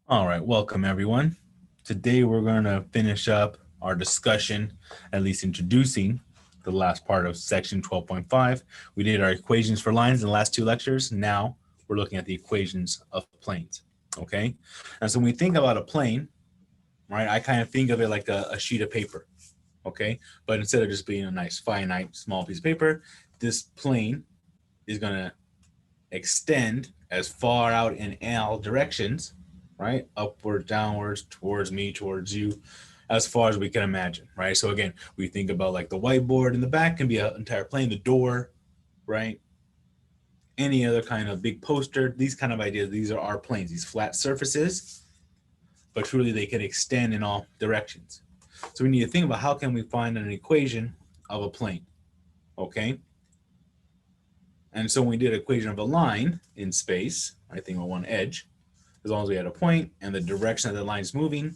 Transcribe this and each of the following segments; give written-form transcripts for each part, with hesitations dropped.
All right, welcome everyone. Today we're going to finish up our discussion, at least introducing the last part of section 12.5. We did our equations for lines in the last two lectures. Now we're looking at the equations of planes. Okay, and so when we think about a plane, right, I kind of think of it like a sheet of paper. Okay, but instead of just being a nice finite small piece of paper, this plane is going to extend as far out in all directions, right? Upward, downwards, towards me, towards you, as far as we can imagine, right? So again, we think about like the whiteboard in the back can be an entire plane, the door, right? Any other kind of big poster, these kind of ideas, these are our planes, these flat surfaces, but truly they can extend in all directions. So we need to think about how can we find an equation of a plane, okay? And so when we did an equation of a line in space, I think on one edge, as long as we had a point and the direction that the line is moving,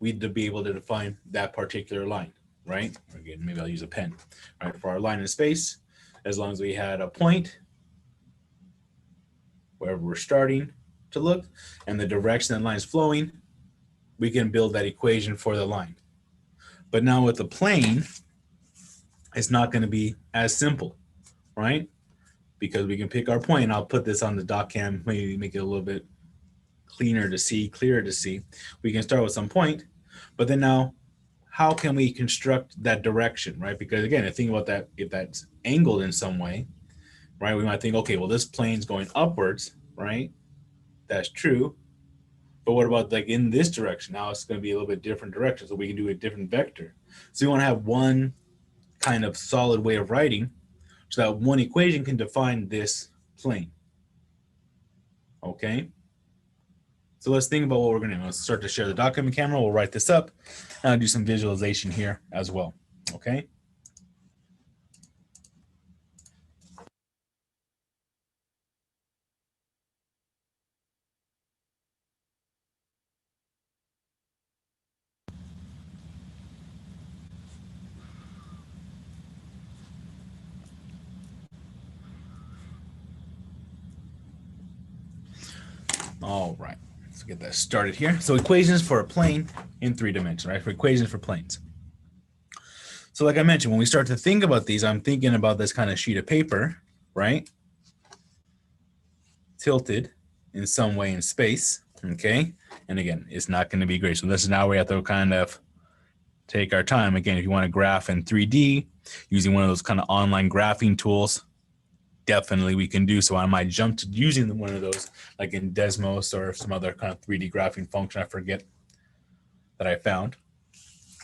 we'd be able to define that particular line, right? Again, maybe I'll use a pen, right? For our line in space, as long as we had a point, wherever we're starting to look, and the direction that line is flowing, we can build that equation for the line. But now with the plane, it's not going to be as simple, right? Because we can pick our point. I'll put this on the doc cam, maybe make it a little bit cleaner to see, clearer to see. We can start with some point, but then now, how can we construct that direction, right? Because again, think about that, if that's angled in some way, right? We might think, okay, well, this plane's going upwards, right? That's true. But what about like in this direction? Now it's going to be a little bit different direction, so we can do a different vector. So we want to have one kind of solid way of writing so that one equation can define this plane. Okay? So let's think about what we're going to do. Let's start to share the document camera. We'll write this up and I'll do some visualization here as well. Okay. All right. Let's get that started here. So equations for a plane in 3 dimensions, right? For equations for planes. So like I mentioned, when we start to think about these, I'm thinking about this kind of sheet of paper, right? Tilted in some way in space, okay? And again, it's not going to be great. So this is now we have to kind of take our time. Again, if you want to graph in 3D using one of those kind of online graphing tools, definitely we can do so. I might jump to using one of those like in Desmos or some other kind of 3D graphing function, I forget, that I found.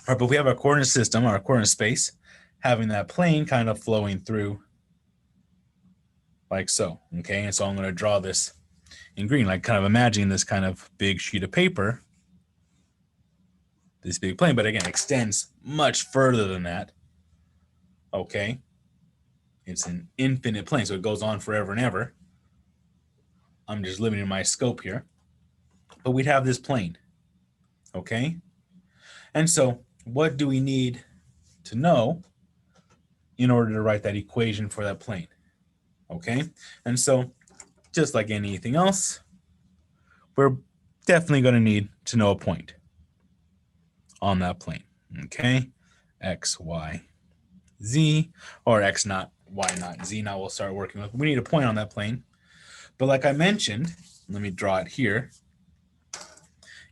All right, but we have our coordinate system, our coordinate space, having that plane kind of flowing through like so, okay? And so I'm going to draw this in green, like kind of imagining this kind of big sheet of paper, this big plane, but again, extends much further than that, okay? It's an infinite plane, so it goes on forever and ever. I'm just limiting my scope here. But we'd have this plane, okay? And so what do we need to know in order to write that equation for that plane, okay? And so just like anything else, we're definitely going to need to know a point on that plane, okay? X, Y, Z, or X naught, Y naught, Z naught we'll start working with. We need a point on that plane. But like I mentioned, let me draw it here.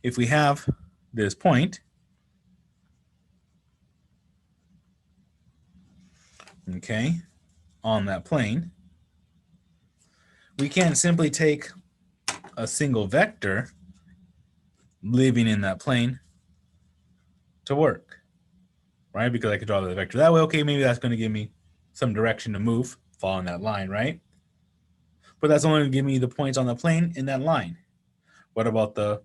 If we have this point, okay, on that plane, we can't simply take a single vector living in that plane to work, right? Because I could draw the vector that way. Okay, maybe that's going to give me some direction to move, following that line, right? But that's only going to give me the points on the plane in that line. What about the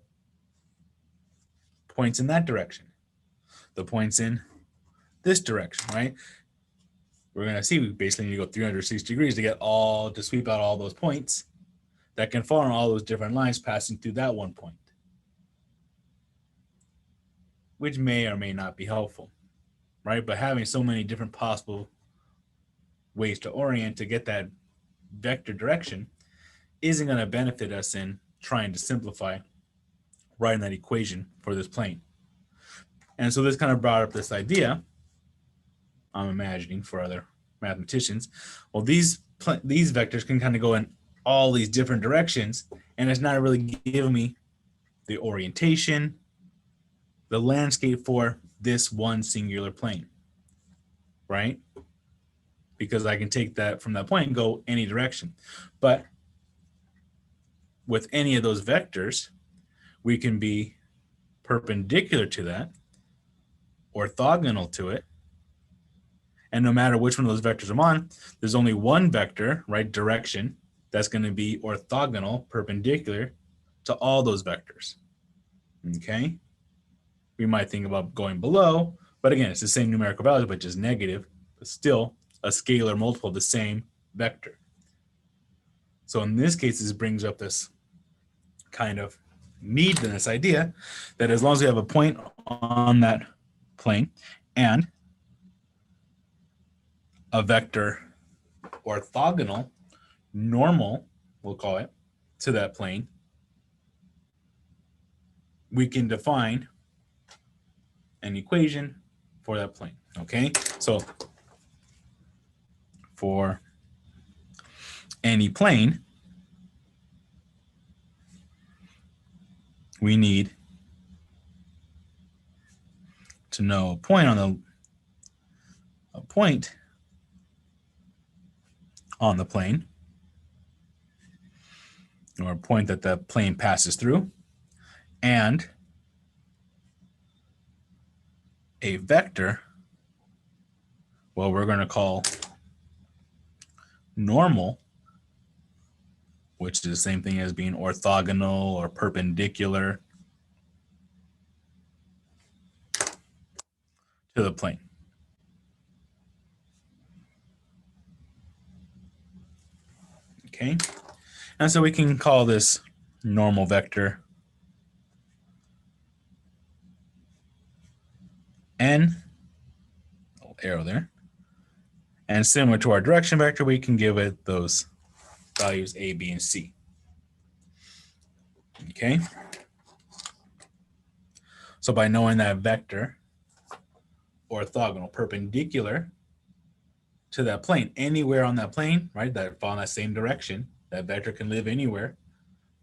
points in that direction? The points in this direction, right? We're going to see we basically need to go 360 degrees to get all, to sweep out all those points that can fall on all those different lines passing through that one point, which may or may not be helpful, right? But having so many different possible ways to orient to get that vector direction isn't going to benefit us in trying to simplify writing that equation for this plane. And so this kind of brought up this idea, I'm imagining for other mathematicians. Well, these vectors can kind of go in all these different directions, and it's not really giving me the orientation, the landscape for this one singular plane, right? Because I can take that from that point and go any direction. But with any of those vectors, we can be perpendicular to that, orthogonal to it, and no matter which one of those vectors I'm on, there's only one vector, right, direction, that's going to be orthogonal, perpendicular to all those vectors. Okay? We might think about going below, but again, it's the same numerical value, but just negative, but still a scalar multiple of the same vector. So in this case, this brings up this kind of need in this idea that as long as we have a point on that plane and a vector orthogonal, normal, we'll call it, to that plane, we can define an equation for that plane. Okay, so for any plane, we need to know a point on the plane, or a point that the plane passes through, and a vector, well, we're going to call normal, which is the same thing as being orthogonal or perpendicular to the plane. Okay, and so we can call this normal vector N, little arrow there, and similar to our direction vector, we can give it those values A, B, and C. Okay, so by knowing that vector orthogonal, perpendicular to that plane, anywhere on that plane, right, that fall in that same direction, that vector can live anywhere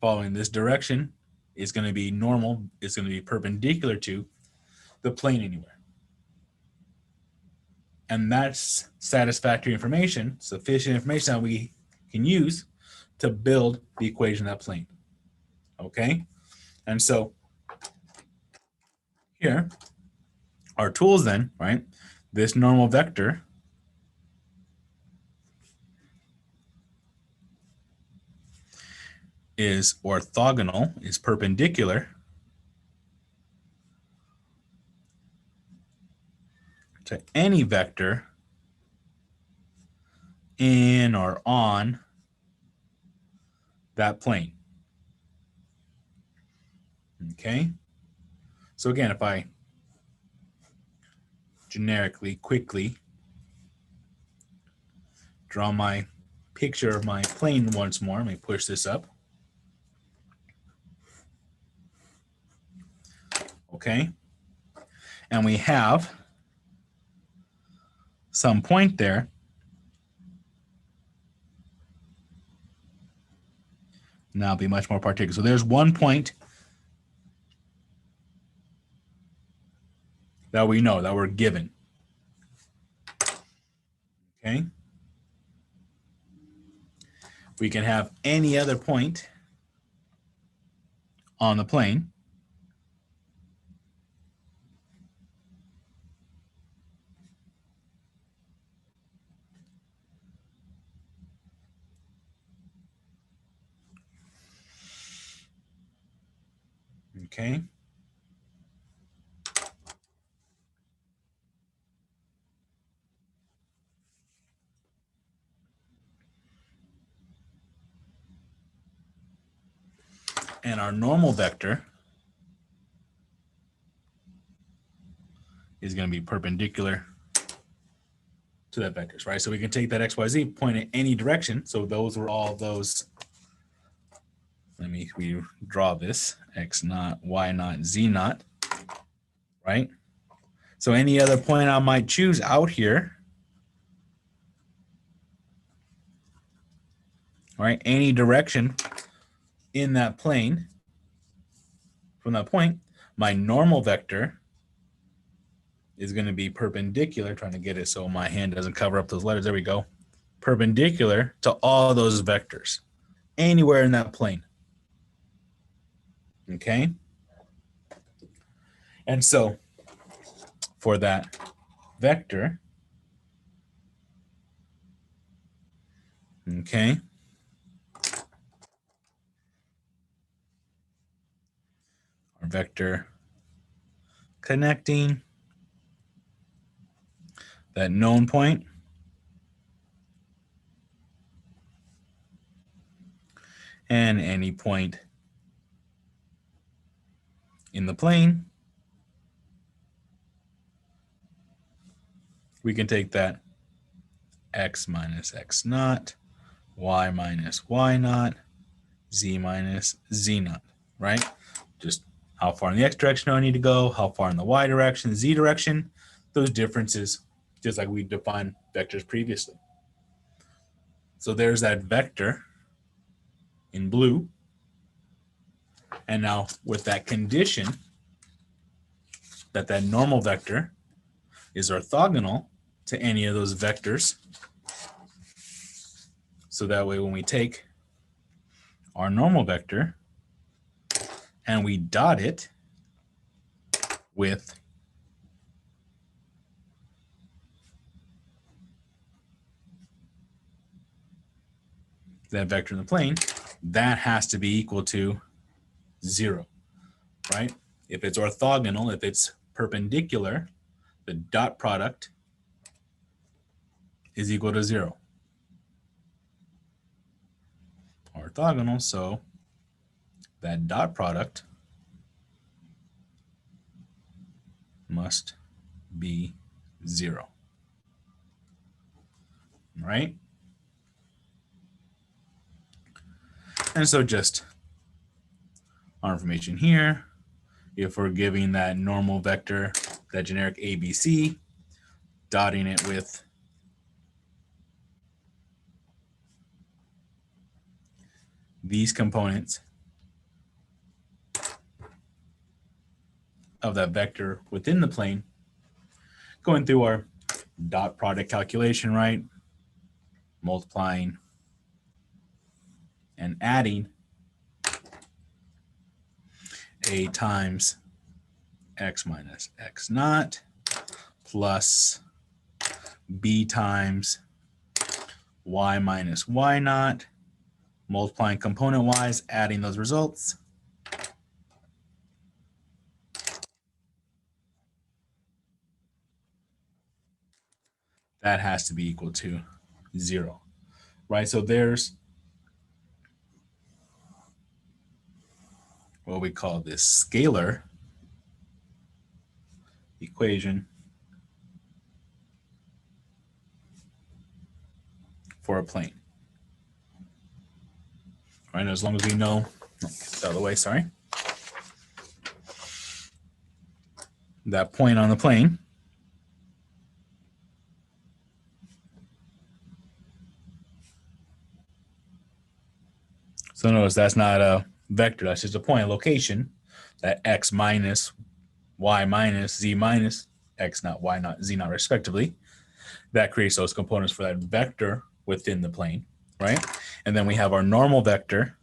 following this direction, is going to be normal, it's going to be perpendicular to the plane anywhere. And that's satisfactory information, sufficient information that we can use to build the equation of that plane. Okay, and so here, our tools then, right, this normal vector is orthogonal, is perpendicular to any vector in or on that plane. Okay, so again, if I generically, quickly draw my picture of my plane once more, let me push this up. Okay, and we have some point there. Now I'll be much more particular. So there's one point that we know, that we're given. Okay. We can have any other point on the plane. Okay. And our normal vector is going to be perpendicular to that vector, right? So we can take that XYZ, point in any direction. So those were all those. let me redraw this, x naught, y naught, z naught, right? So any other point I might choose out here, right? Any direction in that plane from that point, my normal vector is going to be perpendicular, trying to get it so my hand doesn't cover up those letters. There we go. Perpendicular to all those vectors, anywhere in that plane. Okay? And so for that vector, okay, our vector connecting that known point and any point in the plane, we can take that x minus x naught, y minus y naught, z minus z naught, right? Just how far in the x direction do I need to go, how far in the y direction, the z direction, those differences, just like we defined vectors previously. So there's that vector in blue. And now with that condition that that normal vector is orthogonal to any of those vectors, so that way when we take our normal vector and we dot it with that vector in the plane, that has to be equal to 0, right? If it's orthogonal, if it's perpendicular, the dot product is equal to 0. Orthogonal, so that dot product must be 0, right? And so just our information here, if we're giving that normal vector, that generic ABC, dotting it with these components of that vector within the plane, going through our dot product calculation, right? Multiplying and adding a times x minus x naught plus b times y minus y naught, multiplying component wise, adding those results. That has to be equal to 0, right? So there's what we call this scalar equation for a plane. Right, as long as we know, get this out of the way, sorry. That point on the plane so notice that's not a vector, that's just a point, a location, that x minus, y minus, z minus, x naught, y naught, z naught respectively. That creates those components for that vector within the plane, right? And then we have our normal vector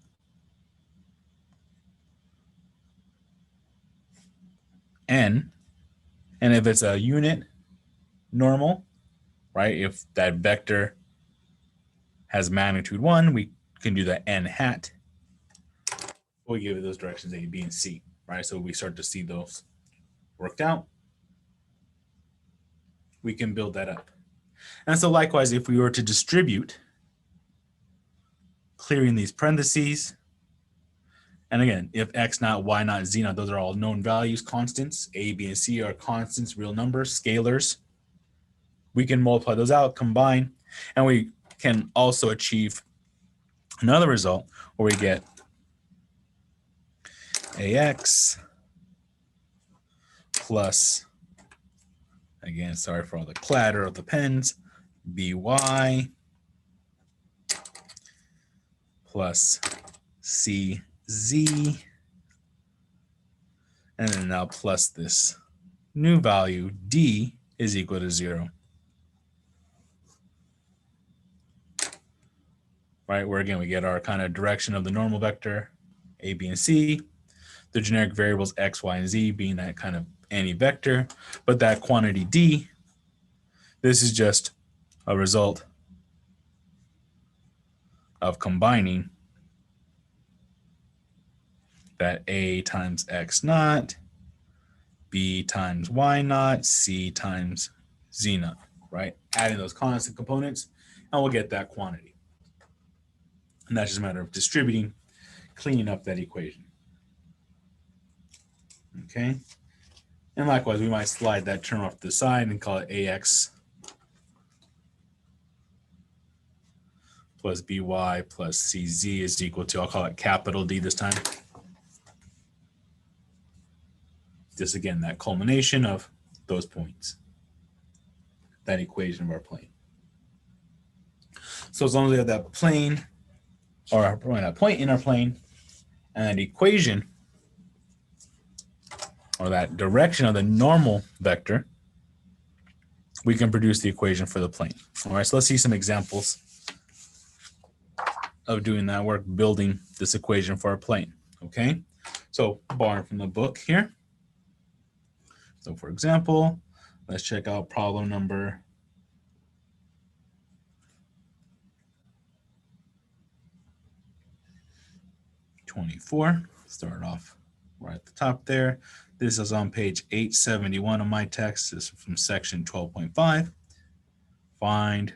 n, and if it's a unit normal, right, if that vector has magnitude 1, we can do the n hat. We give it those directions A, B, and C, right? So we start to see those worked out. We can build that up. And so likewise, if we were to distribute, clearing these parentheses, and again, if x naught, y naught, z naught, those are all known values, constants. A, B, and C are constants, real numbers, scalars. We can multiply those out, combine, and we can also achieve another result where we get AX plus, again, sorry for all the clatter of the pens, BY plus CZ, and then now plus this new value, D, is equal to 0. Right, where again we get our kind of direction of the normal vector, A, B, and C, the generic variables X, Y, and Z being that kind of any vector, but that quantity D, this is just a result of combining that A times X naught, B times Y naught, C times Z naught, right? Adding those constant components, and we'll get that quantity. And that's just a matter of distributing, cleaning up that equation. Okay. And likewise, we might slide that term off to the side and call it AX plus BY plus CZ is equal to, I'll call it capital D this time. Just again, that culmination of those points, that equation of our plane. So as long as we have that plane, or a point in our plane, and that equation, or that direction of the normal vector, we can produce the equation for the plane. All right, so let's see some examples of doing that work, building this equation for our plane. Okay, so borrowing from the book here. So for example, let's check out problem number 24. Start off right at the top there. This is on page 871 of my text. This is from section 12.5. Find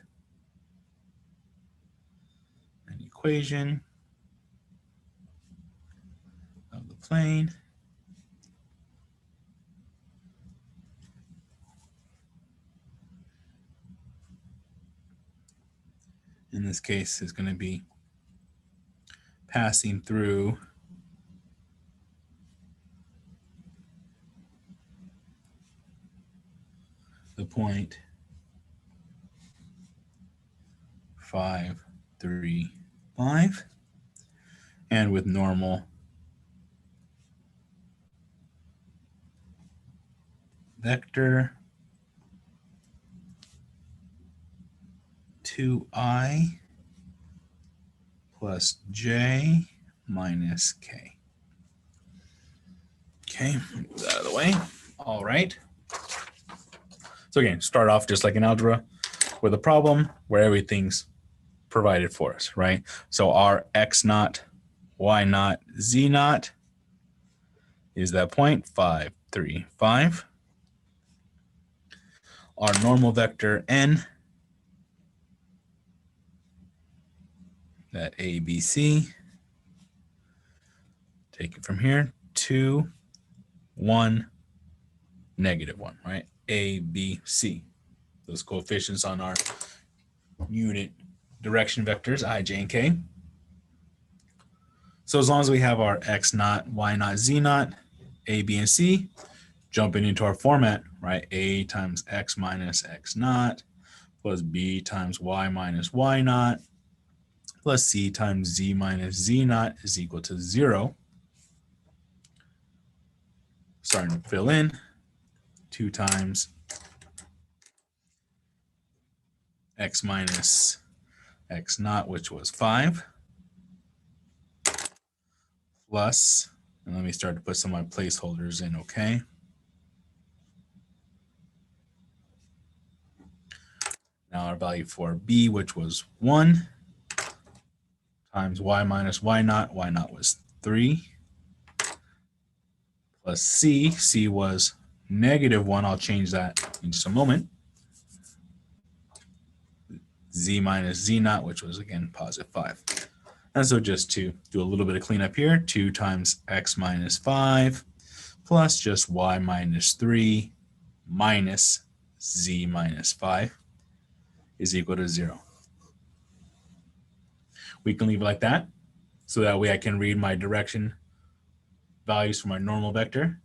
an equation of the plane. In this case, is going to be passing through the point 5, 3, 5, and with normal vector 2I plus J minus K. Okay, move that out of the way. All right. So again, start off just like in algebra with a problem where everything's provided for us, right? So our X naught, Y naught, Z naught is that point 5, 3, 5. Our normal vector N, that A, B, C, take it from here, 2, 1, -1, right? A, B, C. Those coefficients on our unit direction vectors, I, J, and K. So as long as we have our X naught, Y naught, Z naught, A, B, and C, jumping into our format, right? A times X minus X naught plus B times Y minus Y naught plus C times Z minus Z naught is equal to 0. Starting to fill in, 2 times X minus X naught, which was 5, plus, and let me start to put some of my placeholders in, okay? Now our value for B, which was 1, times Y minus Y naught was 3, plus C was -1, I'll change that in just a moment. Z minus Z naught, which was again positive 5. And so just to do a little bit of cleanup here, 2 times X minus 5 plus just Y minus 3 minus Z minus 5 is equal to 0. We can leave it like that, so that way I can read my direction values for my normal vector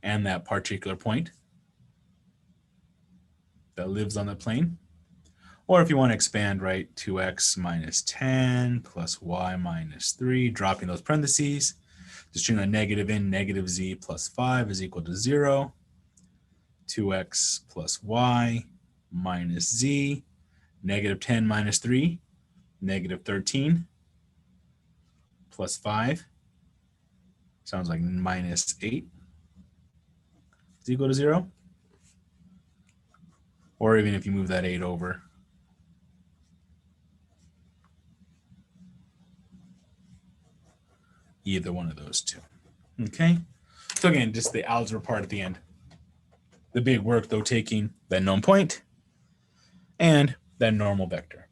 and that particular point that lives on the plane. Or if you want to expand, right, 2x minus 10 plus y minus 3, dropping those parentheses, just turn a negative in, negative z plus 5 is equal to 0. 2x plus y minus z, negative 10 minus 3, negative 13, plus 5, sounds like minus 8 is equal to 0. Or even if you move that 8 over, either one of those two. Okay, so again, just the algebra part at the end. The big work, though, taking that known point and that normal vector.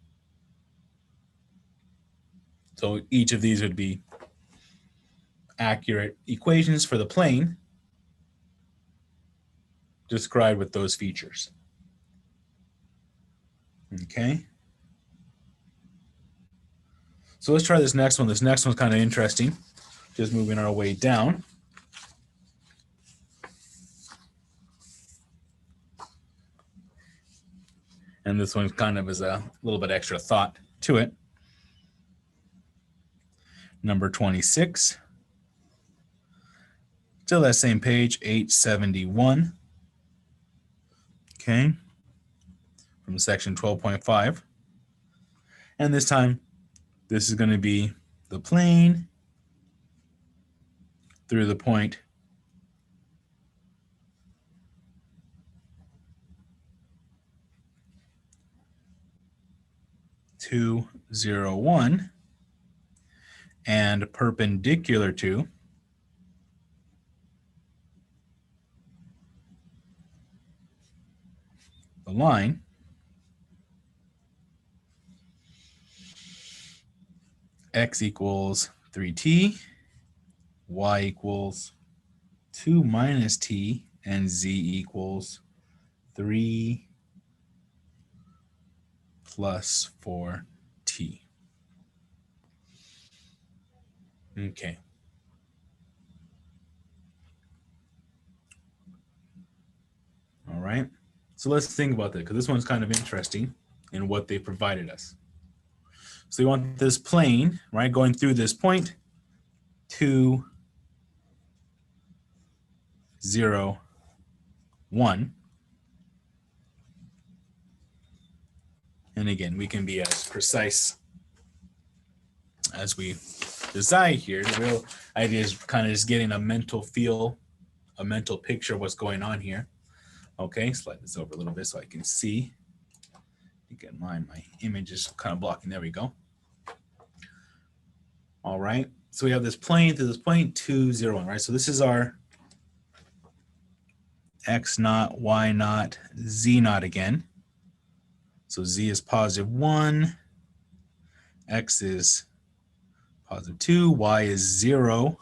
So each of these would be accurate equations for the plane described with those features. Okay. So let's try this next one. This next one's kind of interesting. Just moving our way down. And this one kind of is a little bit extra thought to it. Number 26. Still that same page, 871. Okay. From section 12.5. And this time, this is going to be the plane through the point 2, 0, 1, and perpendicular to the line x equals 3t, y equals 2 minus t, and z equals 3 plus 4t. Okay. All right. So let's think about that, because this one's kind of interesting in what they provided us. So you want this plane, right, going through this point, 2, 0, 1. And again, we can be as precise as we desire here. The real idea is kind of just getting a mental feel, a mental picture of what's going on here. Okay, slide this over a little bit so I can see. Again, my image is kind of blocking. There we go. All right, so we have this plane through this point, 2, 0, 1, right? So this is our x naught, y naught, z naught again. So z is positive 1, x is positive 2, y is 0.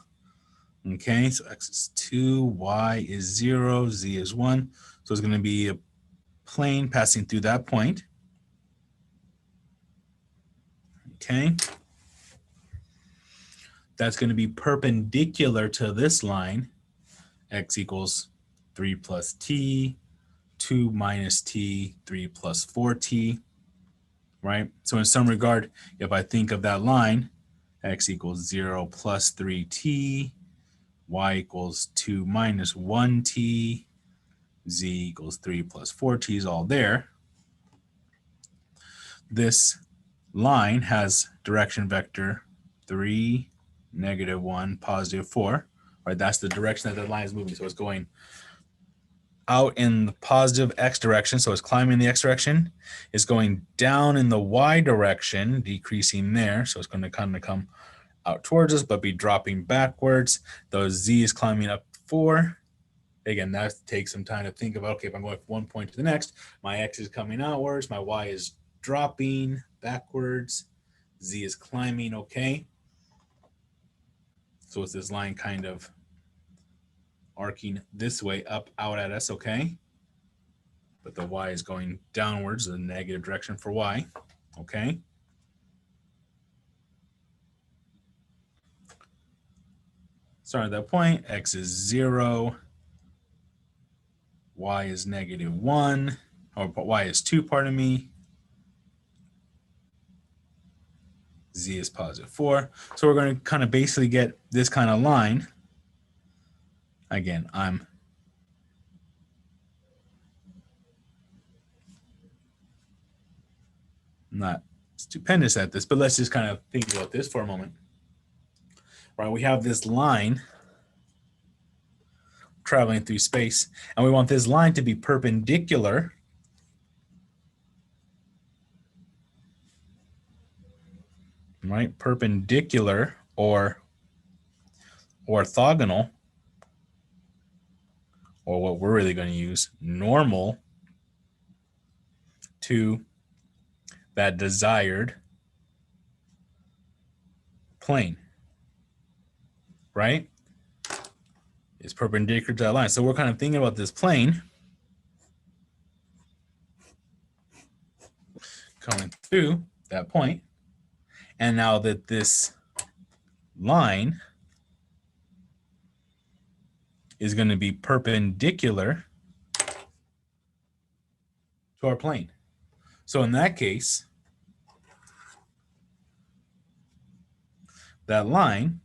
Okay, so x is 2, y is 0, z is 1. So it's going to be a plane passing through that point. Okay. That's going to be perpendicular to this line, x equals 3 plus t, 2 minus t, 3 plus 4t, right? So in some regard, if I think of that line, x equals 0 plus 3t, y equals 2 minus 1t, z equals 3 plus 4t is all there. This line has direction vector 3, negative 1, positive 4, right? That's the direction that the line is moving. So it's going out in the positive x direction, so it's climbing the x direction. It's going down in the y direction, decreasing there, so it's going to kind of come out towards us, but be dropping backwards. The z is climbing up 4. Again, that takes some time to think about, okay, if I'm going from one point to the next, my x is coming outwards, my y is dropping backwards, z is climbing, okay? So it's this line kind of arcing this way up out at us, okay? But the y is going downwards, the negative direction for y, okay? Starting at that point, x is 0, y is -1, or y is 2, pardon me. Z is +4. So we're going to kind of basically get this kind of line. Again, I'm not stupendous at this, but let's just kind of think about this for a moment. Right, we have this line traveling through space, and we want this line to be perpendicular right? Perpendicular or orthogonal, or what we're really going to use, normal to that desired plane, right? It's perpendicular to that line. So we're kind of thinking about this plane coming through that point. And now that this line is going to be perpendicular to our plane. So in that case, that line,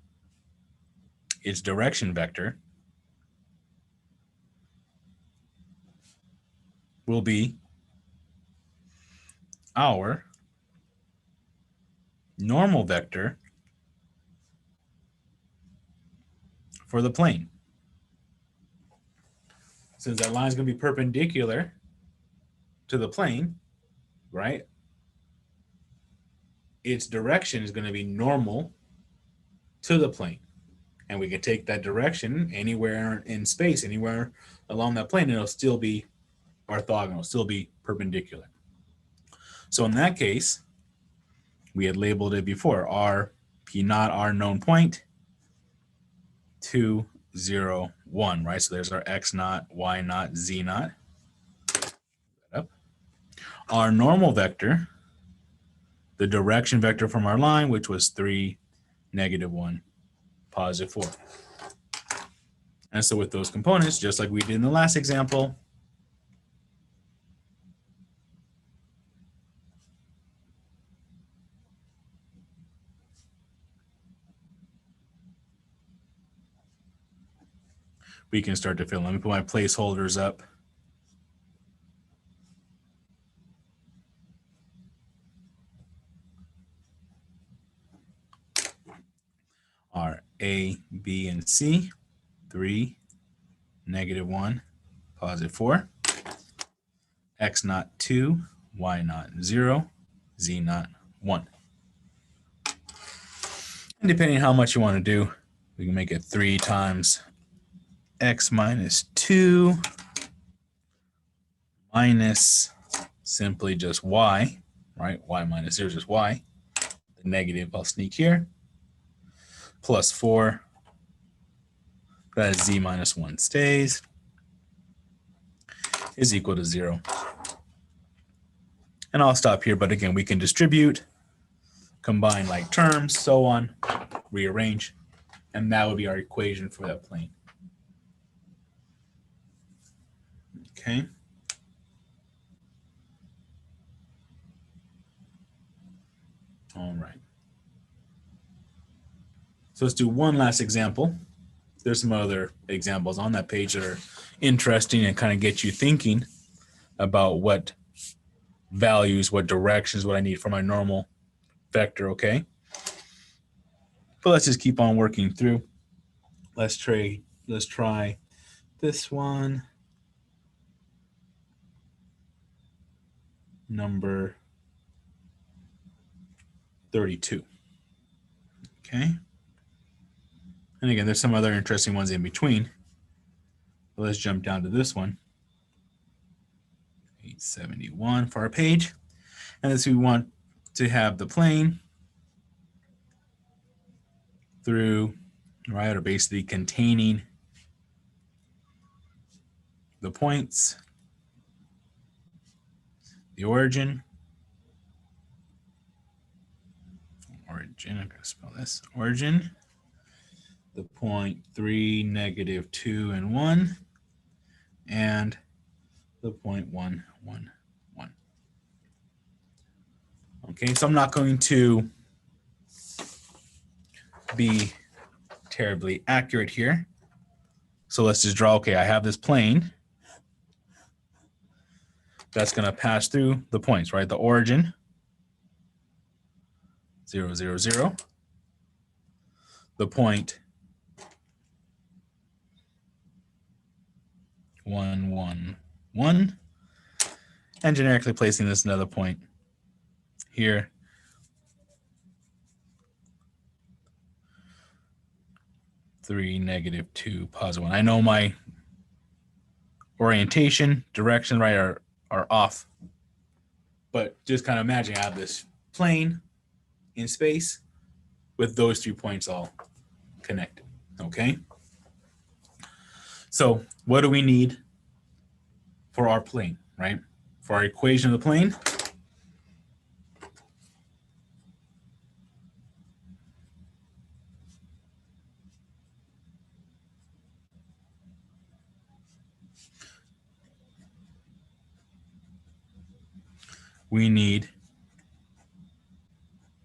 its direction vector, will be our normal vector for the plane. Since that line is going to be perpendicular to the plane, right? Its direction is going to be normal to the plane. And we can take that direction anywhere in space, anywhere along that plane, and it'll still be orthogonal, still be perpendicular. So in that case, we had labeled it before, R, P naught, our known point, 2, 0, 1, right? So there's our X naught, Y naught, Z naught. Our normal vector, the direction vector from our line, which was 3, -1, +4. And so with those components, just like we did in the last example, we can start to fill in. Let me put my placeholders up. Are A, B, and C, 3, -1, +4. X naught 2, Y naught 0, Z naught 1. And depending on how much you want to do, we can make it 3 times X minus 2 minus simply just Y, right? Y minus 0 is just Y. The negative I'll sneak here. Plus 4. That is Z minus 1 stays. Is equal to 0. And I'll stop here, but again, we can distribute, combine like terms, so on, rearrange, and that would be our equation for that plane. Okay. All right. So let's do one last example. There's some other examples on that page that are interesting and kind of get you thinking about what values, what directions, what I need for my normal vector, okay? But let's just keep on working through. Let's try this one. Number 32. Okay. And again, there's some other interesting ones in between. But let's jump down to this one. 871 for our page. And this we want to have the plane through, right, or basically containing the points, the origin, I'm gonna spell this, origin, the point 3, negative 2, and 1, and the point 1, 1, 1. Okay, so I'm not going to be terribly accurate here. So let's just draw, okay, I have this plane that's going to pass through the points, right? The origin, 0, 0, 0. The point 1, 1, 1. And generically placing this another point here. Three, negative 2, positive 1. I know my orientation, direction, right, are off. But just kind of imagine I have this plane in space with those 3 points all connected, okay? So what do we need for our plane, right? For our equation of the plane, we need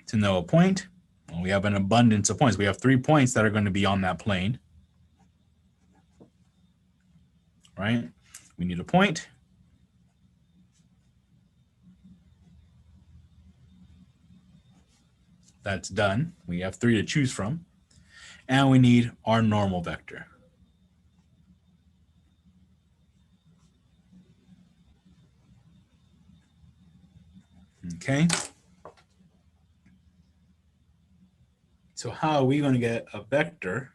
to know a point. Well, we have an abundance of points. We have 3 points that are going to be on that plane, right? We need a point. That's done. We have 3 to choose from. And we need our normal vector. Okay. So how are we going to get a vector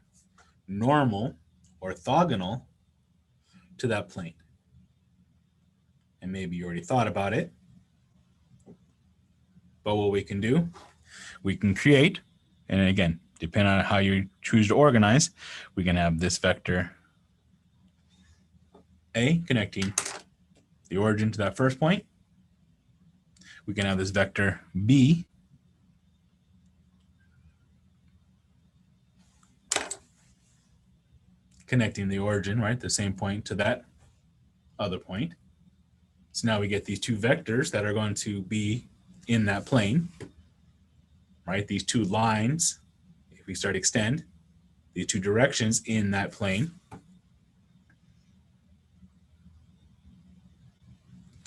normal orthogonal to that plane? And maybe you already thought about it. But what we can do, we can create, and again, depending on how you choose to organize, we can have this vector A connecting the origin to that first point. We can have this vector B connecting the origin, right, the same point to that other point. So now we get these 2 vectors that are going to be in that plane, right? These 2 lines, if we start to extend, these 2 directions in that plane.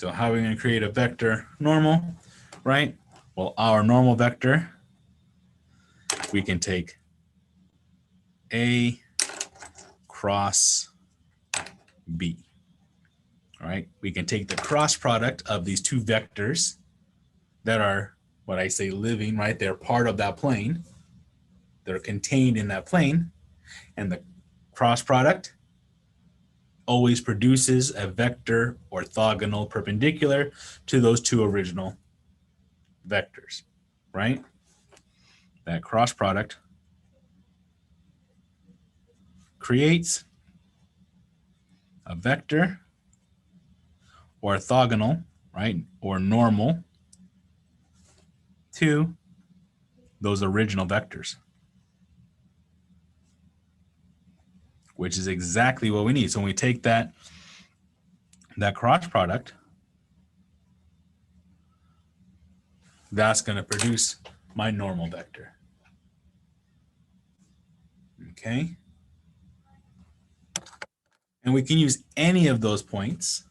So how are we going to create a vector normal, right? Well, our normal vector, we can take A cross B. All right, we can take the cross product of these 2 vectors that are what I say living, right? They're part of that plane. They're contained in that plane. And the cross product always produces a vector orthogonal perpendicular to those 2 original vectors, right? That cross product creates a vector orthogonal, right, or normal to those original vectors, which is exactly what we need. So when we take that cross product, that's going to produce my normal vector. Okay? And we can use any of those points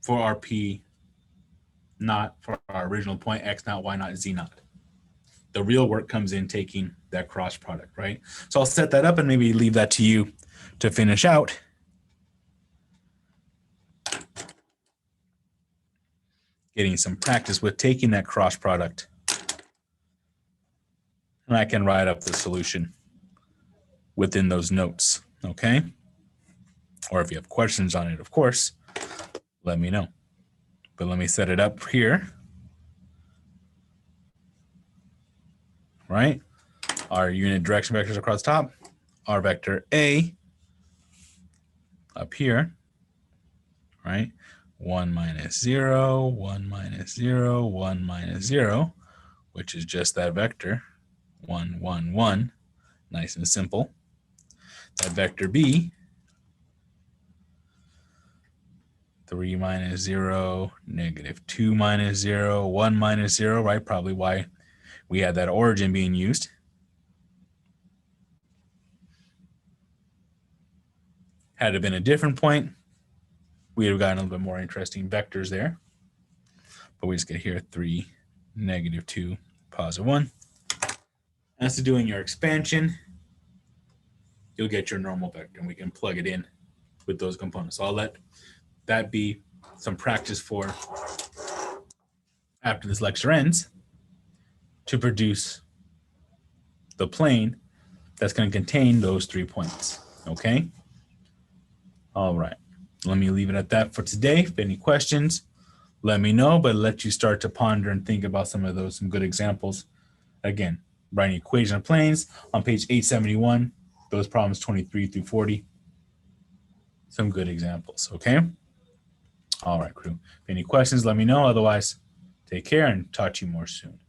for our P naught, for our original point, X naught, Y naught, Z naught. The real work comes in taking that cross product, right? So I'll set that up and maybe leave that to you to finish out. Getting some practice with taking that cross product. And I can write up the solution within those notes, okay? Or if you have questions on it, of course, let me know. But let me set it up here. Right? Our unit direction vectors across the top. Our vector A up here, right? 1 minus 0, 1 minus 0, 1 minus 0, which is just that vector, 1, 1, 1. Nice and simple. That vector B, 3 minus 0, negative 2 minus 0, 1 minus 0, right? Probably why we had that origin being used. Had it been a different point, we would have gotten a little bit more interesting vectors there. But we just get here 3, negative 2, positive 1. As to doing your expansion, you'll get your normal vector, and we can plug it in with those components. So I'll let that be some practice for after this lecture ends to produce the plane that's going to contain those 3 points. Okay? All right. Let me leave it at that for today. If any questions, let me know, but let you start to ponder and think about some good examples. Again, writing equation of planes on page 871, those problems 23 through 40. Some good examples, okay? All right, crew. If any questions, let me know. Otherwise, take care and talk to you more soon.